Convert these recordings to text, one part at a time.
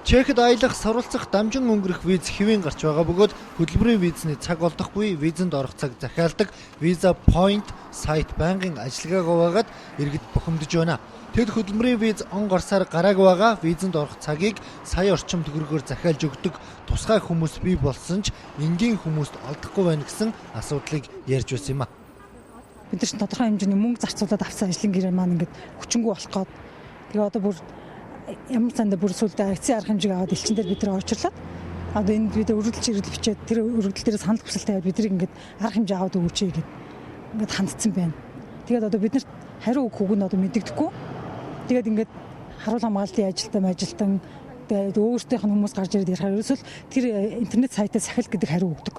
Чехэд аялах, суралцах, дамжин өнгөрөх виз хэвийн гарч байгаа бөгөөд хөдөлмөрийн визний цаг олдохгүй, визэнд орох цаг захиалдаг Visa Point сайт байнгын ажиллагаагаа байгаад иргэд бухимдаж байна. Тэд хөдөлмөрийн виз он гарсаар гараагүй байгаа, визэнд орох цагийг сая орчим төгрөгөөр захиалж өгдөг тусгай хүмүүс бий болсон ч энгийн хүмүүст олдохгүй байна гэсэн асуудлыг ярьж байсан юм а. Бид нар ч тодорхой хэмжээний мөнгө зарцуулаад авсан ажлын гэрээ маань ингээд хүчингү болох гээд тэгээ одоо бүр ямар цаанда бүр сүлдээ эцсийн арга хэмжээг аваад элчин дээр бид нар очирлаад одоо энэ бид өргөдөлч ирэл бичээд тэр өргөдөл дээр санал хүсэлтэй аваад биднийг ингээд арга хэмжээ аваад өгөөч гэдэг ингээд хандсан байна. Тэгээд одоо бид нарт хариу өгөх үг нь одоо мэддэгдэхгүй. Тэгээд ингээд харуул хамгаалтын ажилтан тэгээд өөрсдийнх нь хүмүүс гарч ирээд ярихаар ерөөсөл тэр интернет сайтаас сахил гэдэг хариу өгдөг.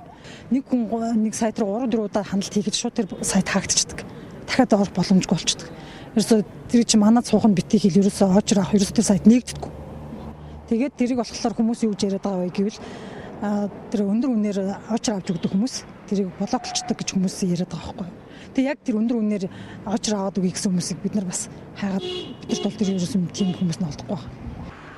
Нэг хүн нэг сайт руу 3-4 удаа хяналт хийхэд шууд тэр сайт хаагдчихдаг. Дахиад орох боломжгүй болчихдог. Ерөөсөө тэр чи манад суух нь битгий хэл ерөөсөө очир авах ерөөсөө тэр сайт нэгддэггүй. Тэгээд тэрийг болохоор хүмүүс юу гэж яриад байгаа вэ гэвэл тэр өндөр үнээр очир авч өгдөг хүмүүс тэрийг блоклчдаг гэж хүмүүс яриад байгаа байхгүй. Тэгээд яг тэр өндөр үнээр очир аваад өгье гэсэн хүмүүсийг бид нар бас хайгаад бидэрт бол тэр ерөөсөө тийм хүмүүс нь олдохгүй байна.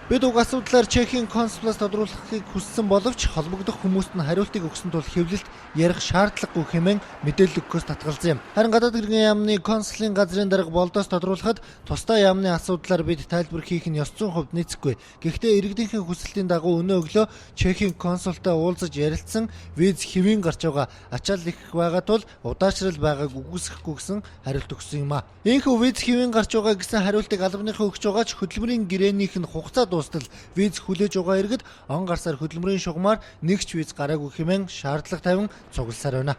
Бид уг асуудлаар Чехийн консулаас тодруулахыг хүссэн боловч холбогдох хүмүүст нь хариултыг өгсөн тул хэвлэлд ярих шаардлагагүй хэмээн мэдээлэл өгөхөөс татгалзсан юм. Харин гадаад иргэн яамны консулын газрын дарга болдоос тодруулахад тусдаа яамны асуудлаар бид тайлбар хийх нь ёс зүйн хувьд нийцэхгүй. Гэхдээ иргэдийнхэн хүсэлтийн дагуу өнөө өглөө Чехийн консултай уулзаж ярилцсан виз хэвийн гарч байгаа ачаал их байгаа тул удаашрал байгааг үгүйсэхгүй гэсэн хариулт өгсөн юм а. Ийхүү виз хэвийн гарч байгаа гэсэн хариултыг албаныхан өгч байгаа ч хөдөлмөрийн гэрээнийх нь хугацаа дуустал виз хүлээж байгаа иргэд он гарсаар хөдөлмөрийн шугамар нэгч виз гараагүй хэмээн шаардлага тавин цугласаар байна.